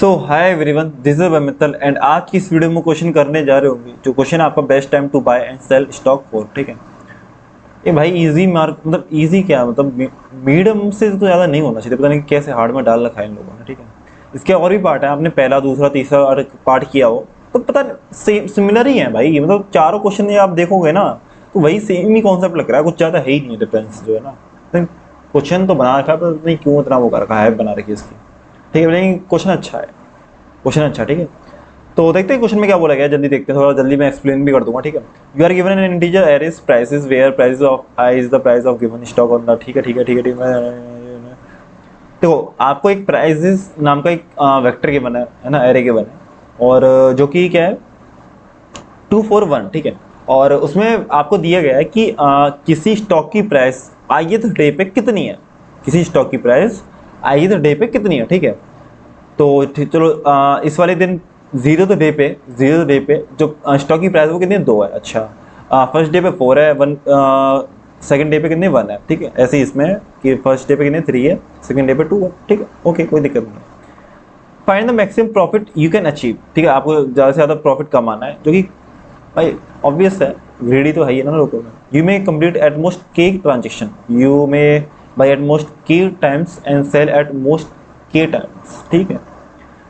So hi everyone, this is Mittal and आज की इस वीडियो में क्वेश्चन करने जा रहे होंगे जो क्वेश्चन आपका best time to buy and sell stock for. ठीक है, ये भाई इजी मार्क मतलब इजी क्या मतलब मीडियम से तो ज़्यादा नहीं होना चाहिए। पता नहीं कैसे हार्ड में डाल रखा है इन लोगों ने। ठीक है, इसके और भी पार्ट है, आपने पहला दूसरा तीसरा और पार्ट किया हो तो पता सेम सिमिलर ही है भाई। मतलब चारों क्वेश्चन ये आप देखोगे ना तो वही सेम ही कॉन्सेप्ट लग रहा है, कुछ ज़्यादा है ही नहीं डिफरेंस जो है ना। क्वेश्चन तो बना रखा है पर नहीं क्यों इतना वो कर रखा है बना रखी है इसकी। ठीक है, लेकिन क्वेश्चन अच्छा है, क्वेश्चन अच्छा। ठीक है, तो देखते हैं क्वेश्चन में क्या बोला गया है, जल्दी देखते हैं, थोड़ा जल्दी मैं एक्सप्लेन भी कर दूंगा। ठीक है, you are given an integer arrays prices where price of i is the price of given stock on the. ठीक है ठीक है ठीक है ठीक है। देखो आपको एक प्राइसेस नाम का एक वेक्टर गिवन है ना, एरे गिवन है, और जो कि क्या है 241। ठीक है, और उसमें आपको दिया गया है कि किसी स्टॉक की प्राइस ith डे पे कितनी है, किसी स्टॉक की प्राइस ith डे पे कितनी है। ठीक है, तो चलो इस वाले दिन जीरो डे पे जो स्टॉक की प्राइस वो कितनी है, 2 है। अच्छा, फर्स्ट डे पे 4 है, वन सेकंड डे पे कितने 1 है। ठीक है, ऐसे ही इसमें कि फर्स्ट डे पे कितने 3 है, सेकंड डे पे 2 है। ठीक है, ओके कोई दिक्कत नहीं है। Find the maximum profit you can achieve. ठीक है, आपको ज़्यादा से ज़्यादा प्रॉफिट कमाना है, जो कि भाई ऑब्वियस है, ग्रेडी तो है ही ना लोगों में। You may complete at most K transaction, you may buy at most K times and sell at most K times. ठीक है,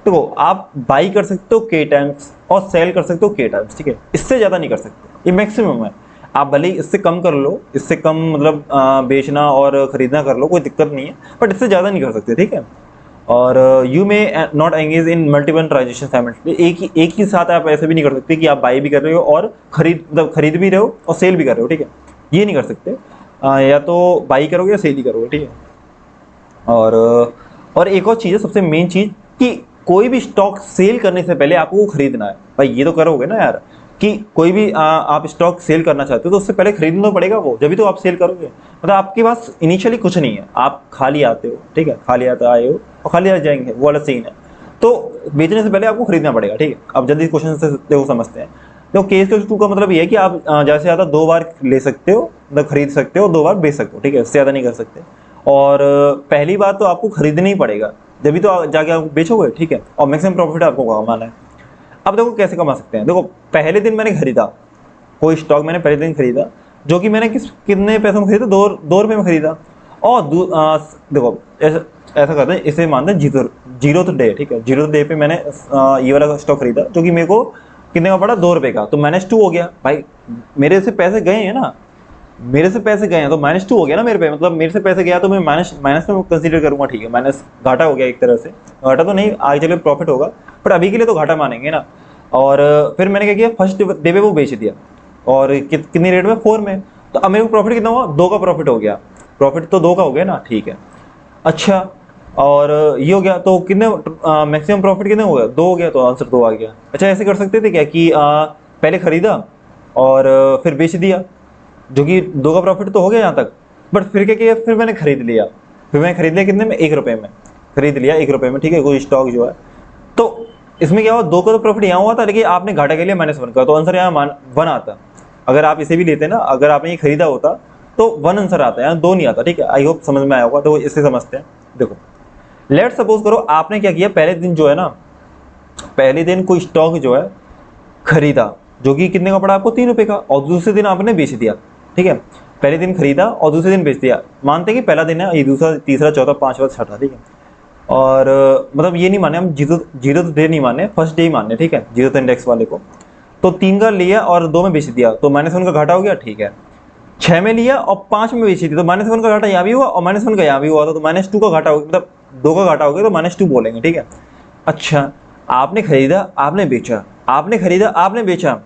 देखो आप बाई कर सकते हो के टाइम्स और सेल कर सकते हो के टाइम्स। ठीक है, इससे ज़्यादा नहीं कर सकते, ये मैक्सिमम है। आप भले ही इससे कम कर लो, इससे कम मतलब बेचना और खरीदना कर लो, कोई दिक्कत नहीं है, बट इससे ज़्यादा नहीं कर सकते। ठीक है, और you may not engage in multiple transaction simultaneously, एक ही साथ आप ऐसे भी नहीं कर सकते कि आप बाई भी कर रहे हो और खरीद भी रहे हो और सेल भी कर रहे हो। ठीक है, ये नहीं कर सकते। या तो बाई करोगे या सेल ही करोगे। ठीक है, और एक और चीज़ है, सबसे मेन चीज़ कि कोई भी स्टॉक सेल करने से पहले आपको वो खरीदना है। भाई ये तो करोगे ना यार, कि कोई भी आप स्टॉक सेल करना चाहते हो तो उससे पहले खरीदना तो पड़ेगा वो, जब भी तो आप सेल करोगे। मतलब आपके पास इनिशियली कुछ नहीं है, आप खाली आते हो। ठीक है, खाली आते आए हो और खाली आ जाएंगे, वो वाला सीन है। तो बेचने से पहले आपको खरीदना पड़ेगा। ठीक है, अब जल्दी क्वेश्चन से देखो समझते हैं। तो केस के टू का मतलब ये है कि आप ज़्यादा से ज़्यादा 2 बार ले सकते हो, मतलब खरीद सकते हो, 2 बार बेच सकते हो। ठीक है, इससे ज़्यादा नहीं कर सकते। और पहली बात तो आपको खरीदना ही पड़ेगा, जब भी तो जाके आप बेचोगे। ठीक है, और मैक्सिमम प्रॉफिट आपको कमाना है। अब देखो कैसे कमा सकते हैं। देखो पहले दिन मैंने खरीदा कोई स्टॉक, मैंने पहले दिन खरीदा, जो कि मैंने कितने पैसों में खरीदा, 2 रुपये में खरीदा। और देखो ऐसा करते हैं, इसे मानते हैं जीरो डे। ठीक है, जीरो डे पे मैंने ये वाला स्टॉक खरीदा, जो कि मेरे को कितने का पड़ा, 2 रुपये का, तो -2 हो गया। भाई मेरे से पैसे गए हैं ना, मेरे से पैसे गए हैं तो -2 हो गया ना मेरे पे। मतलब मेरे से पैसे गया तो मैं माइनस में कंसीडर करूंगा। ठीक है, माइनस घाटा हो गया एक तरह से, घाटा तो नहीं, आगे चले प्रॉफिट होगा, बट अभी के लिए तो घाटा मानेंगे ना। और फिर मैंने क्या किया, फर्स्ट डे पे वो बेच दिया, और कितनी रेट में, 4 में। तो अब मेरे को प्रॉफिट कितना हुआ, 2 का प्रॉफिट हो गया। प्रॉफिट तो 2 का हो गया ना। ठीक है, अच्छा, और ये हो गया तो कितने मैक्सिमम प्रॉफिट कितने हो गया, 2 हो गया, तो आंसर 2 आ गया। अच्छा, ऐसे कर सकते थे क्या कि पहले खरीदा और फिर बेच दिया, जो कि 2 का प्रॉफिट तो हो गया यहाँ तक। बट फिर क्या किया, फिर मैंने खरीद लिया, कितने में, 1 रुपये में खरीद लिया, 1 रुपये में। ठीक है, कोई स्टॉक जो है, तो इसमें क्या हुआ, 2 का तो प्रॉफिट यहाँ हुआ था, लेकिन आपने घाटा के लिए -1 का, तो आंसर यहाँ 1 आता। अगर आप इसे भी लेते ना, अगर आपने ये खरीदा होता तो 1 आंसर आता है, यहाँ 2 नहीं आता। ठीक है, आई होप समझ में आया होगा, तो इससे समझते हैं। देखो लेट सपोज करो आपने क्या किया, पहले दिन जो है ना, पहले दिन कोई स्टॉक जो है खरीदा, जो कि कितने का पड़ा आपको, 3 रुपये का, और दूसरे दिन आपने बेच दिया। ठीक है, पहले दिन खरीदा और दूसरे दिन बेच दिया। मानते हैं कि पहला दिन है, ये दूसरा, तीसरा, चौथा, पांचवा, छठा। ठीक है, और मतलब ये नहीं माने हम, जीरो डे नहीं माने, फर्स्ट डे ही माने। ठीक है, जीरो इंडेक्स वाले को। तो 3 का लिया और 2 में बेच दिया, तो -1 का घाटा हो गया। ठीक है, 6 में लिया और 5 में बेच दिया, तो -1 का घाटा यहाँ भी हुआ और -1 का यहाँ भी हुआ था, तो -2 का घाटा हो गया, मतलब 2 का घाटा हो गया, तो -2 बोलेंगे। ठीक है, अच्छा, आपने खरीदा, आपने बेचा, आपने खरीदा, आपने बेचा,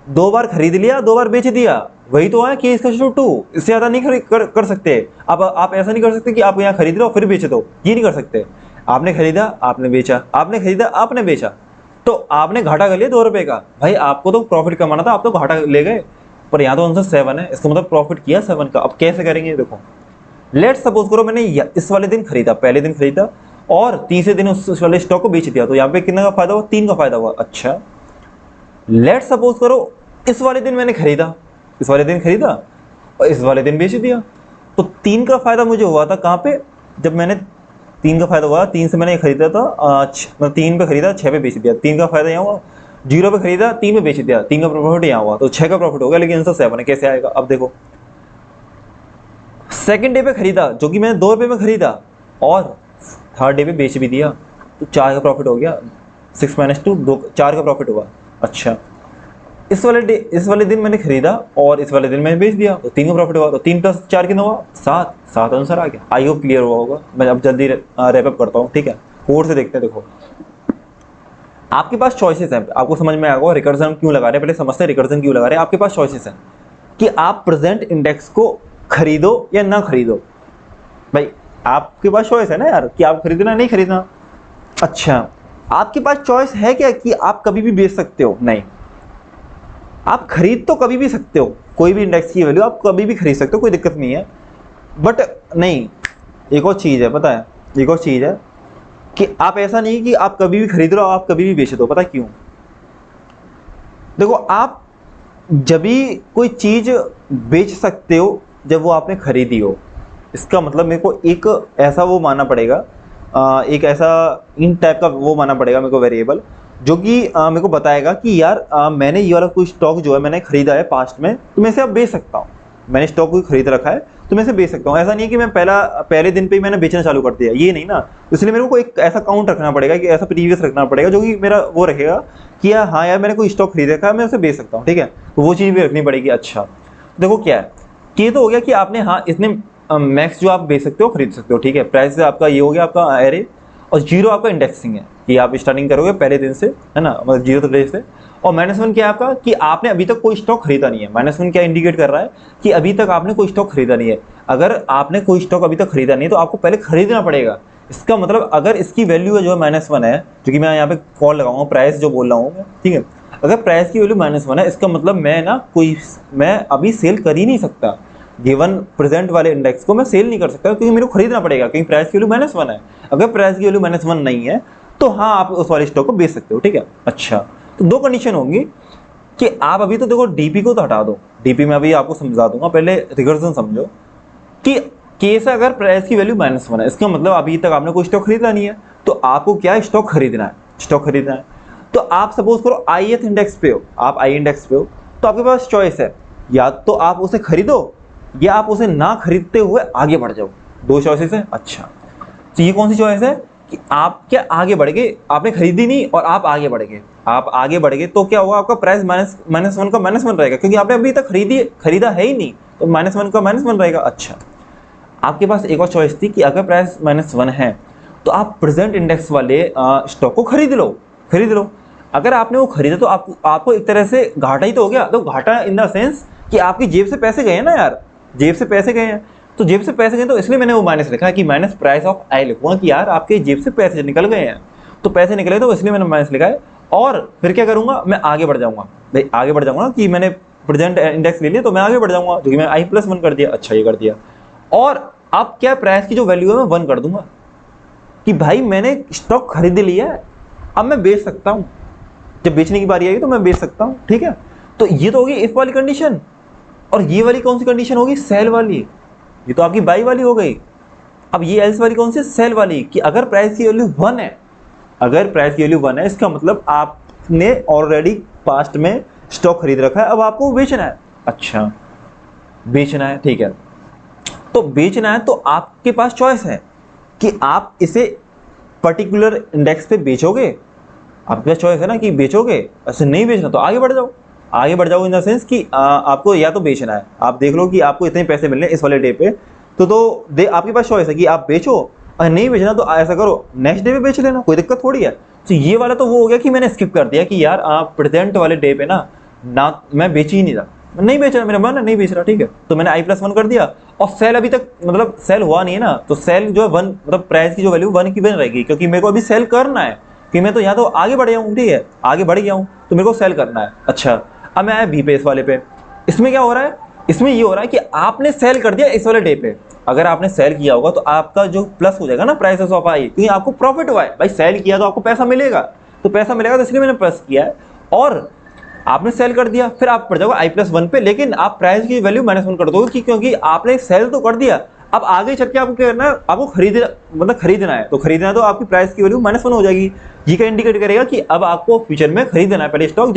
2 बार खरीद लिया, 2 बार बेच दिया, वही तो है केस का 2। इससे ज़्यादा नहीं कर सकते। अब आप ऐसा नहीं कर सकते कि आप यहाँ खरीद लो फिर बेच दो, ये नहीं कर सकते। आपने खरीदा, आपने बेचा, आपने खरीदा, आपने बेचा, तो आपने घाटा कर लिया 2 रुपये का। भाई आपको तो प्रॉफिट कमाना था, आप तो घाटा ले गए। पर यहाँ तो आंसर 7 है, इसका मतलब प्रॉफिट किया 7 का। अब कैसे करेंगे, देखो लेट सपोज करो मैंने इस वाले दिन खरीदा, पहले दिन खरीदा और तीसरे दिन उस वाले स्टॉक को बेच दिया, तो यहाँ पे कितने का फायदा हुआ, 3 का फायदा हुआ। अच्छा, लेट सपोज करो इस वाले दिन मैंने खरीदा, इस वाले दिन खरीदा और इस वाले दिन बेच दिया, तो 3 का फायदा मुझे हुआ था कहाँ पे, जब मैंने 3 का फायदा हुआ, 3 से मैंने खरीदा था, मतलब 3 पे खरीदा, 6 पे बेच दिया, 3 का फायदा यहाँ हुआ। 0 पे खरीदा, 3 पे बेच दिया, 3 का प्रॉफिट यहाँ हुआ, तो 6 का प्रॉफिट हो गया, लेकिन आंसर 7 है। कैसे आएगा? अब देखो, सेकंड डे पे खरीदा जो कि मैंने 2 रुपये में खरीदा, और थर्ड डे पे बेच भी दिया, तो 4 का प्रॉफिट हो गया। 6 - 2 4 का प्रॉफिट हुआ। अच्छा, इस वाले दिन मैंने खरीदा और इस वाले दिन मैंने बेच दिया, तो 3 का प्रॉफिट हुआ। तो 3 + 4 कितना हुआ? 7 आंसर आ गया। आई होप क्लियर हुआ होगा। मैं अब जल्दी रैप अप करता हूँ, ठीक है। कोड से देखते हैं। देखो, आपके पास चॉइसेस हैं, आपको समझ में आएगा रिकर्जन क्यों लगा रहे हैं। पहले समझते हैं रिकर्जन क्यों लगा रहे हैं। आपके पास चॉइसेस हैं कि आप प्रेजेंट इंडेक्स को खरीदो या ना खरीदो। भाई आपके पास चॉइस है ना यार, कि आप खरीदना नहीं खरीदना। अच्छा, आपके पास चॉइस है क्या कि आप कभी भी बेच सकते हो? नहीं, आप खरीद तो कभी भी सकते हो, कोई भी इंडेक्स की वैल्यू आप कभी भी खरीद सकते हो, कोई दिक्कत नहीं है। बट नहीं, एक और चीज़ है, पता है, एक और चीज़ है कि आप ऐसा नहीं कि आप कभी भी खरीद लो, आप कभी भी बेच दो। पता क्यों? देखो, आप जब भी कोई चीज़ बेच सकते हो जब वो आपने खरीदी हो। इसका मतलब मेरे को एक ऐसा वो मानना पड़ेगा, एक ऐसा इन टाइप का वो मानना पड़ेगा मेरे को वेरिएबल, जो कि मेरे को बताएगा कि यार मैंने ये वाला कोई स्टॉक जो है मैंने खरीदा है पास्ट में, तो मैं इसे अब बेच सकता हूँ। मैंने स्टॉक को खरीद रखा है तो मैं इसे बेच सकता हूँ। ऐसा नहीं है कि मैं पहले दिन पे ही मैंने बेचना चालू कर दिया, ये नहीं ना। इसलिए मेरे को एक ऐसा काउंट रखना पड़ेगा, कि ऐसा प्रीवियस रखना पड़ेगा जो कि मेरा वो रखेगा कि यार हाँ यार मैंने कोई स्टॉक खरीद रखा है, मैं उसे बेच सकता हूँ, ठीक है। तो वो चीज़ भी रखनी पड़ेगी। अच्छा, देखो क्या है कि ये तो हो गया कि आपने हाँ इतने मैक्स जो आप बेच सकते हो खरीद सकते हो, ठीक है। प्राइस से आपका ये हो गया आपका एरे, और 0 आपका इंडेक्सिंग है कि आप स्टार्टिंग करोगे पहले दिन से, है ना, मतलब 0 डे से। और -1 क्या है आपका कि आपने अभी तक कोई स्टॉक खरीदा नहीं है। -1 क्या इंडिकेट कर रहा है कि अभी तक आपने कोई स्टॉक खरीदा नहीं है। अगर आपने कोई स्टॉक अभी तक खरीदा नहीं है तो आपको पहले खरीदना पड़ेगा। इसका मतलब अगर इसकी वैल्यू जो है -1 है, जो कि मैं यहाँ पे कॉल लगाऊंगा प्राइस जो बोल रहा हूँ, ठीक है। अगर प्राइस की वैल्यू -1 है, इसका मतलब मैं अभी सेल कर ही नहीं सकता। गिवन प्रेजेंट वाले इंडेक्स को मैं सेल नहीं कर सकता, क्योंकि मेरे को खरीदना पड़ेगा, क्योंकि प्राइस की वैल्यू -1 है। अगर प्राइस की वैल्यू -1 नहीं है तो हाँ आप उस वाले स्टॉक को बेच सकते हो, ठीक है। अच्छा, तो 2 कंडीशन होंगी कि आप अभी तो देखो डीपी को तो हटा दो, डीपी में अभी आपको समझा दूंगा, पहले रिकर्जन समझो। कि केस अगर प्राइस की वैल्यू -1 है, इसका मतलब अभी तक आपने कोई स्टॉक खरीदा नहीं है, तो आपको क्या है, स्टॉक खरीदना है, स्टॉक खरीदना है। तो आप सपोज करो ith इंडेक्स पे हो, आप आई इंडेक्स पे हो, तो आपके पास चॉइस है, या तो आप उसे खरीदो या आप उसे ना खरीदते हुए आगे बढ़ जाओ। 2 चॉइसेस है। अच्छा, तो ये कौन सी चॉइस है कि आप क्या आगे बढ़ गए, आपने खरीदी नहीं और आप आगे बढ़ गए। आप आगे बढ़ गए तो क्या होगा, आपका प्राइस -1 का -1 रहेगा, क्योंकि आपने अभी तक खरीदा है ही नहीं, तो -1 का -1 रहेगा। अच्छा, आपके पास एक और चॉइस थी कि अगर प्राइस -1 है तो आप प्रेजेंट इंडेक्स वाले स्टॉक को खरीद लो। अगर आपने वो खरीदा तो आपको एक तरह से घाटा ही तो हो गया। तो घाटा इन द सेंस कि आपकी जेब से पैसे गए हैं ना यार, जेब से पैसे गए हैं। तो जेब से पैसे गए तो इसलिए मैंने वो माइनस लिखा है कि माइनस प्राइस ऑफ आई लिखूंगा कि यार आपके जेब से पैसे निकल गए हैं, तो पैसे निकले तो इसलिए मैंने माइनस लिखा है। और फिर क्या करूंगा, मैं आगे बढ़ जाऊंगा। भाई आगे बढ़ जाऊंगा कि मैंने प्रेजेंट इंडेक्स ले लिया तो मैं आगे बढ़ जाऊंगा, जो कि मैं i+1 कर दिया। अच्छा, ये कर दिया। और अब क्या, प्राइस की जो वैल्यू है मैं 1 कर दूंगा कि भाई मैंने स्टॉक खरीद लिया है, अब मैं बेच सकता हूं। जब बेचने की बारी आएगी तो मैं बेच सकता हूं, ठीक है। तो ये तो होगी इफ वाली कंडीशन। और ये वाली कौन सी कंडीशन होगी, सेल वाली। ये तो आपकी बाई वाली हो गई। अब ये एल्स वाली कौन सी, सेल वाली, कि अगर प्राइस की वैल्यू 1 है, अगर प्राइस की वैल्यू 1 है, इसका मतलब आपने ऑलरेडी पास्ट में स्टॉक खरीद रखा है, अब आपको बेचना है। अच्छा, बेचना है, ठीक है। तो बेचना है तो आपके पास चॉइस है कि आप इसे पर्टिकुलर इंडेक्स पे बेचोगे, आपके पास चॉइस है ना कि बेचोगे। ऐसे नहीं बेचना तो आगे बढ़ जाओ। आगे बढ़ जाओ इन द सेंस कि आपको या तो बेचना है, आप देख लो कि आपको इतने पैसे मिलने इस वाले डे पे, तो आपके पास चॉइस है कि आप बेचो, और नहीं बेचना तो ऐसा करो नेक्स्ट डे पे बेच लेना, कोई दिक्कत थोड़ी है। तो ये वाला तो वो हो गया कि मैंने स्किप कर दिया कि यार आप प्रेजेंट वाले डे पे ना मैं बेच ही नहीं रहा, नहीं बेच रहा, मेरा मन है नहीं बेच रहा, ठीक है। तो मैंने i+1 कर दिया। और सेल अभी तक मतलब सेल हुआ नहीं है ना, तो सेल जो है 1, मतलब प्राइस की जो वैल्यू 1 की 1 रहेगी, क्योंकि मेरे को अभी सेल करना है, कि मैं तो यहाँ तो आगे बढ़ गया हूँ, ठीक है, आगे बढ़ गया हूँ, तो मेरे को सेल करना है। अच्छा, अब मैं आया बी पे, इस वाले पे। इसमें क्या हो रहा है, इसमें ये हो रहा है कि आपने सेल कर दिया इस वाले डे पे। अगर आपने सेल किया होगा तो आपका जो प्लस हो जाएगा ना प्राइसेस ऑफ आई, क्योंकि आपको प्रॉफिट हुआ है भाई, सेल किया तो आपको पैसा मिलेगा, तो पैसा मिलेगा, तो इसलिए मैंने प्लस किया है। और आपने सेल कर दिया, फिर आप पड़ जाओगे i+1 पे, लेकिन आप प्राइस की वैल्यू -1 कर दोगे, क्योंकि आपने सेल तो कर दिया, अब आगे चल के आपको क्या करना है, आपको खरीदना है, तो खरीदना है तो आपकी प्राइस की वैल्यू -1 हो जाएगी। ये क्या इंडिकेट करेगा कि अब आपको फ्यूचर में खरीदना है पहले स्टॉक,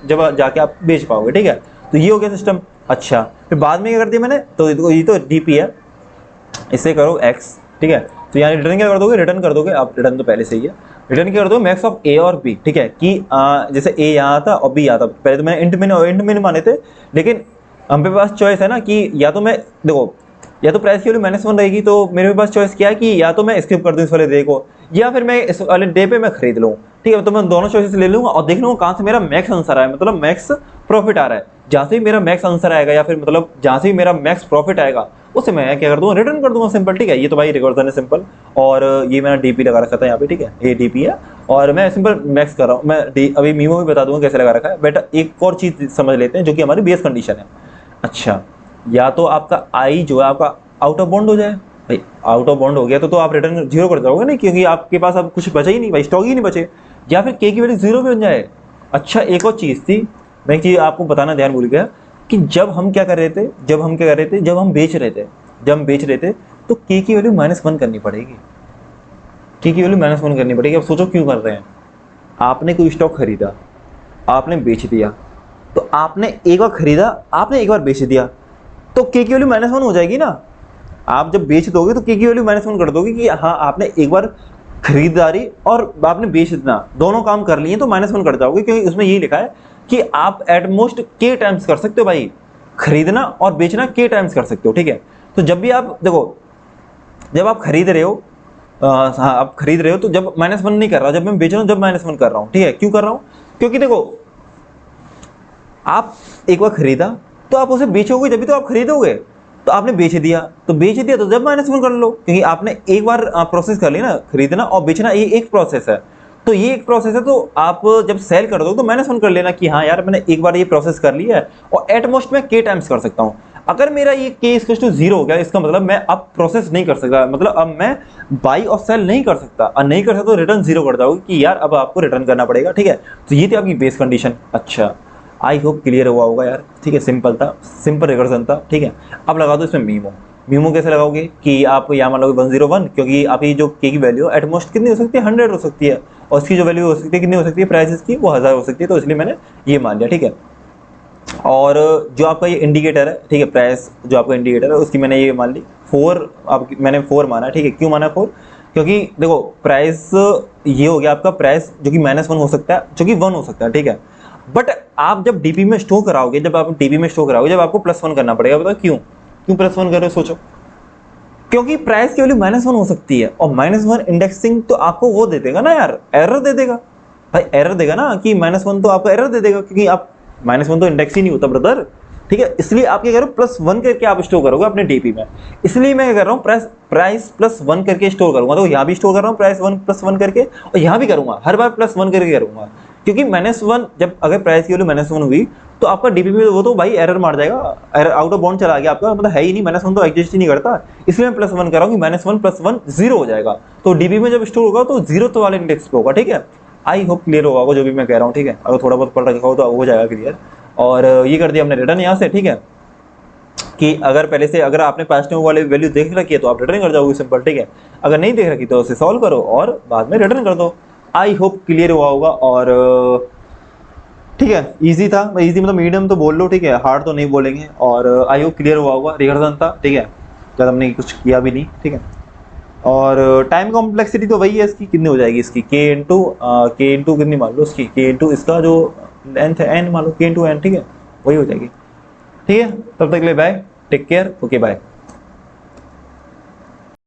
जब जाके आप बेच पाओगे, ठीक है। तो ये हो गया सिस्टम। अच्छा, फिर बाद में क्या कर दिया मैंने, तो ये तो डीपी है, इसे करो एक्स, ठीक है। तो यहाँ रिटर्न क्या कर दोगे, रिटर्न कर दोगे आप, रिटर्न तो पहले से ही है, रिटर्न क्या कर दो मैक्स ऑफ ए और बी, ठीक है। कि जैसे ए यहाँ था और बी यहाँ था, पहले तो मैंने इंट माने थे, लेकिन हमारे पास चॉइस है ना कि या तो मैं देखो, या तो प्राइस की वैल्यू -1 रहेगी, तो मेरे पास चॉइस क्या है कि या तो मैं स्किप कर दूं इस वाले डे को, या फिर मैं इस वाले डे पे मैं खरीद लूँ, ठीक है। तो मैं दोनों चॉइसेस ले लूंगा और देख लूंगा कहाँ से मेरा मैक्स आंसर आया, मतलब मैक्स प्रॉफिट आ रहा है। जहाँ से भी मेरा मैक्स आंसर आएगा, या फिर मतलब जहाँ से भी मेरा मैक्स प्रॉफिट आएगा, उसे मैं क्या कर दूंगा, रिटर्न कर दूंगा, सिंपल, ठीक है। ये तो भाई रिकॉर्ड है सिंपल, और ये मैंने डीपी लगा रखा था यहाँ पे, ठीक है, ये डीपी है, और मैं सिंपल मैक्स कर रहा हूँ। मैं अभी मीमो भी बता दूंगा कैसे लगा रखा है। बेटा एक और चीज समझ लेते हैं जो कि हमारी बेस कंडीशन है। अच्छा, या तो आपका आई जो है आपका आउट ऑफ बाउंड हो जाए, भाई आउट ऑफ बाउंड हो गया तो आप रिटर्न 0 कर जाओगे नहीं, क्योंकि आपके पास अब कुछ बचा ही नहीं भाई, स्टॉक ही नहीं बचे, या फिर के की वैल्यू 0 भी बन जाए। अच्छा, एक और चीज़ थी, मैं एक चीज़ आपको बताना ध्यान भूल गया कि जब हम बेच रहे थे तो के की वैल्यू -1 करनी पड़ेगी, के की वैल्यू -1 करनी पड़ेगी। अब सोचो क्यों कर रहे हैं, आपने कोई स्टॉक खरीदा, आपने बेच दिया, तो आपने एक बार खरीदा, आपने एक बार बेच दिया, तो के की वैल्यू -1 हो जाएगी ना। आप जब बेच दोगे तो के की वैल्यू -1 कर दोगे कि हाँ आपने एक बार खरीदारी और आपने बेचना दोनों काम कर लिए, तो -1 कर जाओगे, क्योंकि उसमें यही लिखा है कि आप एटमोस्ट के टाइम्स कर सकते हो भाई, खरीदना और बेचना के टाइम्स कर सकते हो, ठीक है। तो जब भी आप देखो, जब आप खरीद रहे हो, हाँ आप खरीद रहे हो, तो जब -1 नहीं कर रहा, जब मैं बेच रहा हूँ जब -1 कर रहा हूँ, ठीक है। क्यों कर रहा हूँ, क्योंकि देखो आप एक बार खरीदा तो आप उसे बेचोगे जब भी तो आप खरीदोगे, तो आपने बेच दिया तो जब -1 कर लो, क्योंकि आपने एक बार प्रोसेस कर ली ना, खरीदना और बेचना ये एक प्रोसेस है, तो ये एक प्रोसेस है। तो आप जब सेल कर दो तो -1 कर लेना कि हाँ यार मैंने एक बार ये प्रोसेस कर लिया है, और एटमोस्ट मैं के टाइम्स कर सकता हूँ। अगर मेरा ये के इक्वल्स टू 0 हो गया, इसका मतलब मैं अब प्रोसेस नहीं कर सकता, मतलब अब मैं बाई और सेल नहीं कर सकता, और नहीं कर सकता तो रिटर्न 0 कर दोगे कि यार अब आपको रिटर्न करना पड़ेगा, ठीक है। तो ये थी आपकी बेस कंडीशन। अच्छा, आई होप क्लियर हुआ होगा यार, ठीक है। सिंपल था, सिंपल रिकर्जन था, ठीक है। अब लगा दो इसमें मीमो कैसे लगाओगे कि आप यहाँ मान लोगे 101, क्योंकि आपकी जो के की वैल्यू एटमोस्ट कितनी हो सकती है, 100 हो सकती है, और इसकी जो वैल्यू हो सकती है कितनी हो सकती है प्राइसेस की, वो 1000 हो सकती है, तो इसलिए मैंने ये मान लिया, ठीक है। और जो आपका ये इंडिकेटर है, ठीक है, प्राइस जो आपका इंडिकेटर है उसकी मैंने ये मान ली 4, मैंने 4 माना, ठीक है। क्यों माना 4, क्योंकि देखो प्राइस ये हो गया आपका प्राइस जो कि -1 हो सकता है, जो कि 1 हो सकता है, ठीक है। बट आप जब डीपी में स्टोर कराओगे, जब आपको +1 करना पड़ेगा। बताओ क्यों +1 कर रहे हो, सोचो। क्योंकि प्राइस की वैल्यू -1 हो सकती है, और -1 इंडेक्सिंग तो आपको वो दे देगा ना यार, एरर दे देगा भाई, एरर देगा ना कि -1 तो आपको एरर दे देगा, क्योंकि आप -1 तो इंडेक्स ही नहीं होता ब्रदर, ठीक है। इसलिए आप क्या करो, +1 करके आप स्टोर करोगे अपने डीपी में। इसलिए मैं क्या कर रहा हूँ, प्राइस +1 करके स्टोर करूंगा। तो यहाँ भी स्टोर कर रहा हूँ प्राइस +1 करके, और यहाँ भी करूंगा, हर बार +1 करके करूंगा, क्योंकि -1 जब अगर प्राइस की वैल्यू -1 हुई तो आपका डीपी में वो तो भाई एरर मार जाएगा, आउट ऑफ बाउंड चला गया आपका, मतलब है ही नहीं, -1 तो एग्जिस्ट ही नहीं करता। इसलिए मैं +1 कर रहा हूँ कि -1 +1 0 हो जाएगा, तो डीपी में जब स्टोर होगा तो 0 तो वाले इंडेक्स पे होगा, ठीक है। आई होप क्लियर होगा जो भी मैं कह रहा हूँ, ठीक है। अगर थोड़ा बहुत पढ़ रखा हो तो हो जाएगा क्लियर। और ये कर दिया हमने रिटर्न यहाँ से, ठीक है, कि अगर पहले से अगर आपने पास्ट में वाले वैल्यू देख रखी है तो आप रिटर्न कर जाओगे, सिंपल, ठीक है। अगर नहीं देख रखी तो उसे सॉल्व करो और बाद में रिटर्न कर दो। आई होप क्लियर हुआ होगा, और ठीक है, इजी था, इजी मतलब मीडियम तो बोल लो, ठीक है, हार्ड तो नहीं बोलेंगे। और आई होप क्लियर हुआ होगा, रिकर्जन था, ठीक है, जब हमने कुछ किया भी नहीं, ठीक है। और टाइम कॉम्प्लेक्सिटी तो वही है इसकी, कितनी हो जाएगी इसकी, के इंटू कितनी मान लो इसकी, के इंटू इसका जो लेंथ है n मान लो, के इंटू n, ठीक है, वही हो जाएगी, ठीक है। तब तक के लिए bye, take care, okay bye.